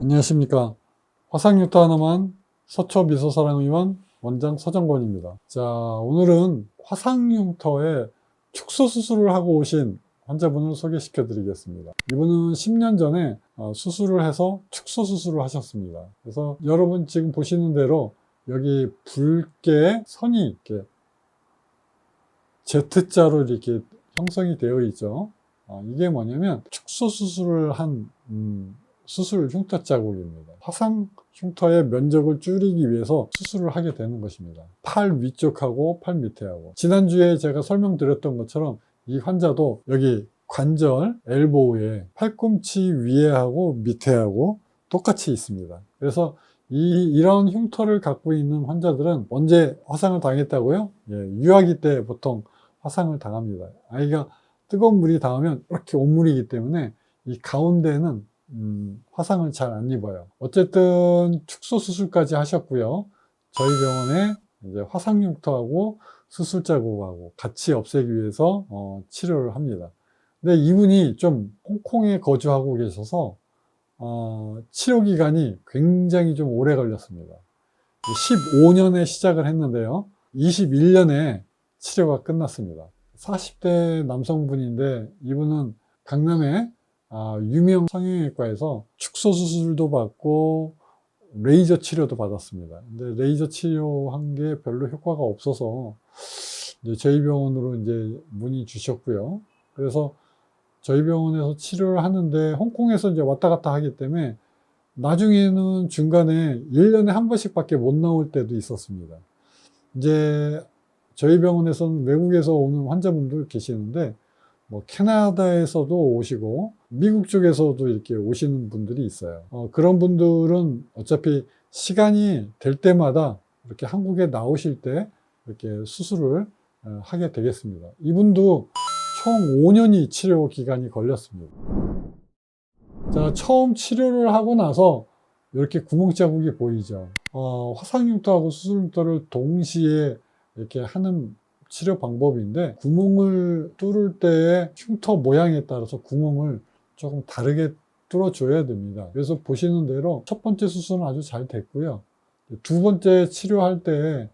안녕하십니까. 화상유토 하나만 서초미소사랑의원 원장 서정권입니다. 자, 오늘은 화상흉터에 축소 수술을 하고 오신 환자분을 소개시켜 드리겠습니다. 이분은 10년 전에 수술을 해서 축소 수술을 하셨습니다. 그래서 여러분 지금 보시는 대로 여기 붉게 선이 이렇게 Z자로 이렇게 형성이 되어 있죠. 이게 뭐냐면 축소 수술을 한 수술 흉터 자국입니다. 화상 흉터의 면적을 줄이기 위해서 수술을 하게 되는 것입니다. 팔 위쪽하고 팔 밑에하고. 지난주에 제가 설명드렸던 것처럼 이 환자도 여기 관절, 엘보우에 팔꿈치 위에하고 밑에하고 똑같이 있습니다. 그래서 이런 흉터를 갖고 있는 환자들은 언제 화상을 당했다고요? 유아기 때 보통 화상을 당합니다. 아이가 뜨거운 물이 닿으면 이렇게 온물이기 때문에 이 가운데는 화상을 잘 안 입어요. 어쨌든 축소 수술까지 하셨고요. 저희 병원에 이제 화상 흉터하고 수술 자국하고 같이 없애기 위해서 치료를 합니다. 근데 이분이 좀 홍콩에 거주하고 계셔서 치료 기간이 굉장히 좀 오래 걸렸습니다. 15년에 시작을 했는데요. 21년에 치료가 끝났습니다. 40대 남성분인데 이분은 강남에 유명 성형외과에서 축소 수술도 받고 레이저 치료도 받았습니다. 근데 레이저 치료한 게 별로 효과가 없어서 이제 저희 병원으로 이제 문의 주셨고요. 그래서 저희 병원에서 치료를 하는데 홍콩에서 이제 왔다 갔다 하기 때문에 나중에는 중간에 1년에 한 번씩밖에 못 나올 때도 있었습니다. 이제 저희 병원에서는 외국에서 오는 환자분들 계시는데 뭐 캐나다에서도 오시고 미국 쪽에서도 이렇게 오시는 분들이 있어요. 그런 분들은 어차피 시간이 될 때마다 이렇게 한국에 나오실 때 이렇게 수술을 하게 되겠습니다. 이분도 총 5년이 치료 기간이 걸렸습니다. 자, 처음 치료를 하고 나서 이렇게 구멍 자국이 보이죠. 화상흉터하고 수술흉터를 동시에 이렇게 하는 치료 방법인데, 구멍을 뚫을 때의 흉터 모양에 따라서 구멍을 조금 다르게 뚫어줘야 됩니다. 그래서 보시는 대로 첫 번째 수술은 아주 잘 됐고요. 두 번째 치료할 때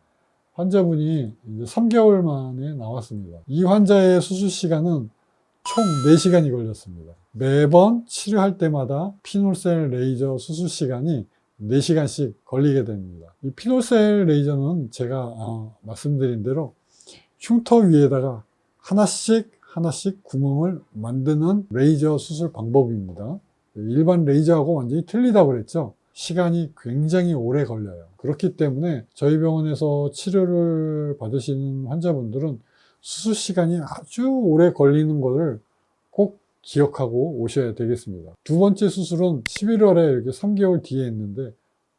환자분이 이제 3개월 만에 나왔습니다. 이 환자의 수술 시간은 총 4시간이 걸렸습니다. 매번 치료할 때마다 피놀셀 레이저 수술 시간이 4시간씩 걸리게 됩니다. 이 피놀셀 레이저는 제가 말씀드린 대로 흉터 위에다가 하나씩 구멍을 만드는 레이저 수술 방법입니다. 일반 레이저하고 완전히 틀리다고 그랬죠. 시간이 굉장히 오래 걸려요. 그렇기 때문에 저희 병원에서 치료를 받으시는 환자분들은 수술 시간이 아주 오래 걸리는 것을 꼭 기억하고 오셔야 되겠습니다. 두 번째 수술은 11월에 이렇게 3개월 뒤에 했는데,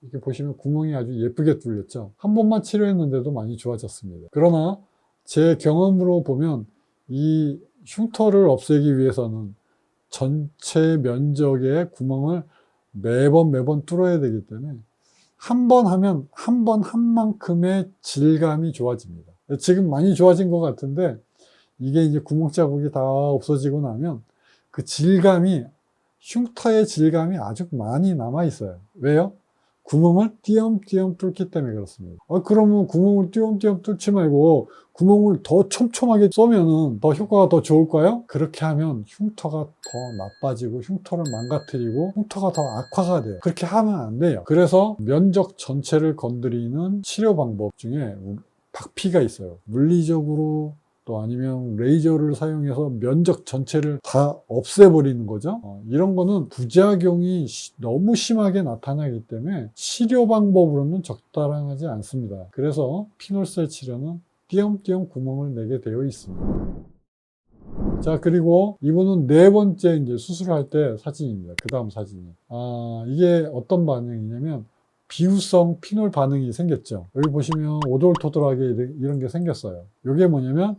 이렇게 보시면 구멍이 아주 예쁘게 뚫렸죠. 한 번만 치료했는데도 많이 좋아졌습니다. 그러나 제 경험으로 보면 이 흉터를 없애기 위해서는 전체 면적의 구멍을 매번 뚫어야 되기 때문에 한 번 하면 한 번 한 만큼의 질감이 좋아집니다. 지금 많이 좋아진 것 같은데, 이게 이제 구멍 자국이 다 없어지고 나면 그 질감이, 흉터의 질감이 아주 많이 남아 있어요. 왜요? 구멍을 띄엄띄엄 뚫기 때문에 그렇습니다. 그러면 구멍을 띄엄띄엄 뚫지 말고 구멍을 더 촘촘하게 쏘면은 더 효과가 더 좋을까요? 그렇게 하면 흉터가 더 나빠지고 흉터를 망가뜨리고 흉터가 더 악화가 돼요. 그렇게 하면 안 돼요. 그래서 면적 전체를 건드리는 치료 방법 중에 박피가 있어요. 물리적으로 또 아니면 레이저를 사용해서 면적 전체를 다 없애버리는 거죠. 이런 거는 부작용이 너무 심하게 나타나기 때문에 치료 방법으로는 적당하지 않습니다. 그래서 피놀셀 치료는 띄엄띄엄 구멍을 내게 되어 있습니다. 자, 그리고 이분은 네 번째 이제 수술할 때 사진입니다. 그 다음 사진이. 이게 어떤 반응이냐면 비후성 피놀 반응이 생겼죠. 여기 보시면 오돌토돌하게 이런 게 생겼어요. 이게 뭐냐면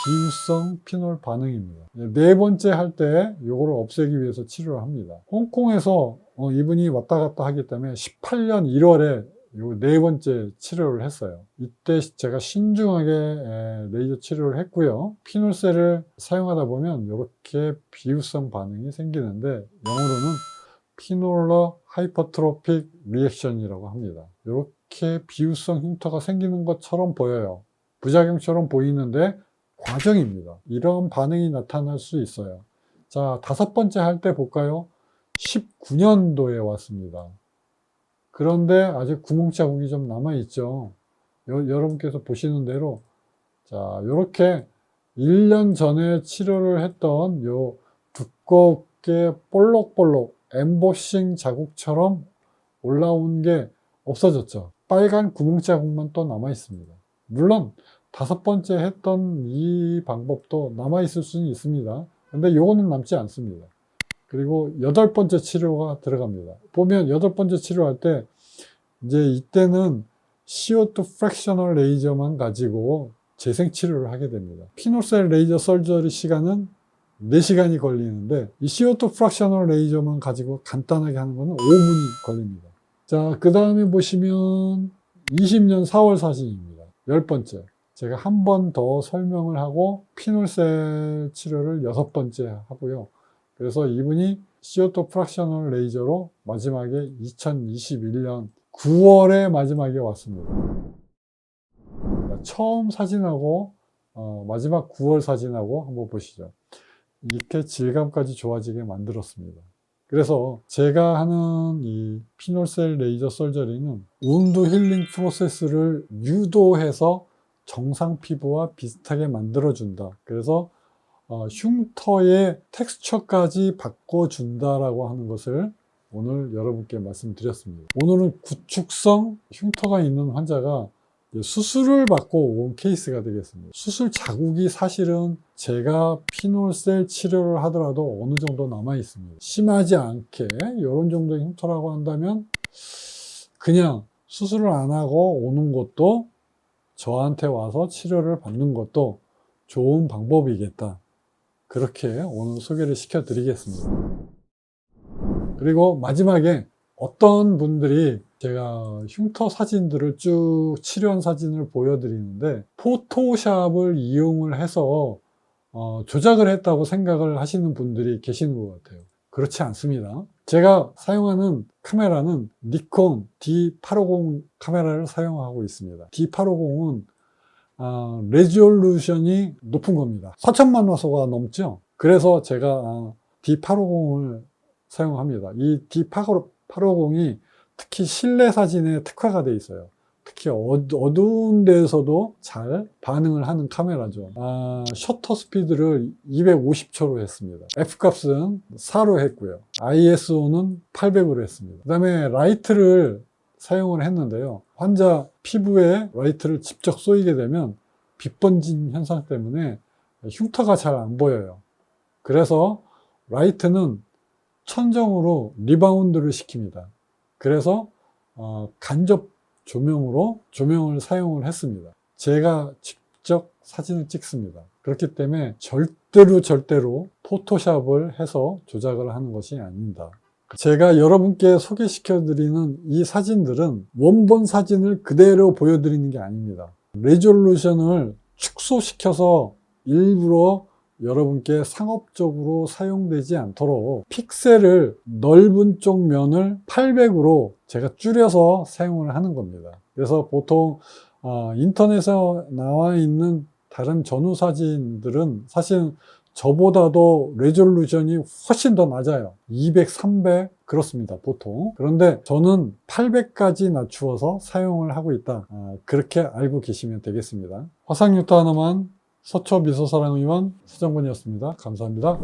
비후성 피놀 반응입니다. 네 번째 할 때 이거를 없애기 위해서 치료를 합니다. 홍콩에서 이분이 왔다 갔다 하기 때문에 18년 1월에 요 네 번째 치료를 했어요. 이때 제가 신중하게 레이저 치료를 했고요. 피놀셀을 사용하다 보면 이렇게 비후성 반응이 생기는데, 영어로는 피놀러 하이퍼트로픽 리액션이라고 합니다. 이렇게 비유성 흉터가 생기는 것처럼 보여요. 부작용처럼 보이는데 과정입니다. 이런 반응이 나타날 수 있어요. 자, 5번째 할 때 볼까요? 19년도에 왔습니다. 그런데 아직 구멍 자국이 좀 남아있죠. 여러분께서 보시는 대로, 자, 이렇게 1년 전에 치료를 했던 요 두껍게 볼록볼록 엠보싱 자국처럼 올라온 게 없어졌죠. 빨간 구멍 자국만 또 남아있습니다. 물론 5번째 했던 이 방법도 남아있을 수는 있습니다. 근데 요거는 남지 않습니다. 그리고 8번째 치료가 들어갑니다. 보면 8번째 치료할 때 이제 이때는 CO2 프랙셔널 레이저만 가지고 재생 치료를 하게 됩니다. 피놀셀 레이저 설저리 시간은 4시간이 걸리는데 이 CO2 프랙셔널 레이저만 가지고 간단하게 하는 거는 5분이 걸립니다. 자, 그 다음에 보시면 20년 4월 사진입니다. 10번째. 제가 한 번 더 설명을 하고 피놀셀 치료를 6번째 하고요. 그래서 이분이 CO2 프랙셔널 레이저로 마지막에 2021년 9월에 마지막에 왔습니다. 처음 사진하고 마지막 9월 사진하고 한번 보시죠. 이렇게 질감까지 좋아지게 만들었습니다. 그래서 제가 하는 이 피놀셀 레이저 설저리는 운드 힐링 프로세스를 유도해서 정상 피부와 비슷하게 만들어준다. 그래서 흉터의 텍스처까지 바꿔준다라고 하는 것을 오늘 여러분께 말씀드렸습니다. 오늘은 구축성 흉터가 있는 환자가 수술을 받고 온 케이스가 되겠습니다. 수술 자국이 사실은 제가 피놀셀 치료를 하더라도 어느 정도 남아 있습니다. 심하지 않게 이런 정도의 흉터라고 한다면 그냥 수술을 안 하고 오는 것도 저한테 와서 치료를 받는 것도 좋은 방법이겠다. 그렇게 오늘 소개를 시켜드리겠습니다. 그리고 마지막에 어떤 분들이 제가 흉터 사진들을 쭉 치료한 사진을 보여드리는데 포토샵을 이용을 해서 조작을 했다고 생각을 하시는 분들이 계시는 것 같아요. 그렇지 않습니다. 제가 사용하는 카메라는 니콘 D850 카메라를 사용하고 있습니다. D850은 레졸루션이 높은 겁니다. 4천만 화소가 넘죠. 그래서 제가 D850을 사용합니다. 이 D850이 특히 실내 사진에 특화가 되어 있어요. 특히 어두운 데에서도 잘 반응을 하는 카메라죠. 셔터 스피드를 250초로 했습니다. F값은 4로 했고요. ISO는 800으로 했습니다. 그 다음에 라이트를 사용을 했는데요. 환자 피부에 라이트를 직접 쏘이게 되면 빛 번진 현상 때문에 흉터가 잘 안 보여요. 그래서 라이트는 천정으로 리바운드를 시킵니다. 그래서 간접 조명으로 조명을 사용을 했습니다. 제가 직접 사진을 찍습니다. 그렇기 때문에 절대로 포토샵을 해서 조작을 하는 것이 아닙니다. 제가 여러분께 소개시켜 드리는 이 사진들은 원본 사진을 그대로 보여드리는 게 아닙니다. 레졸루션을 축소시켜서 일부러 여러분께 상업적으로 사용되지 않도록 픽셀을 넓은 쪽 면을 800으로 제가 줄여서 사용을 하는 겁니다. 그래서 보통 인터넷에 나와 있는 다른 전후 사진들은 사실 저보다도 레졸루션이 훨씬 더 낮아요. 200, 300 그렇습니다, 보통. 그런데 저는 800까지 낮추어서 사용을 하고 있다. 그렇게 알고 계시면 되겠습니다. 화상흉터 하나만 서초미소사랑의원 서정권이었습니다. 감사합니다.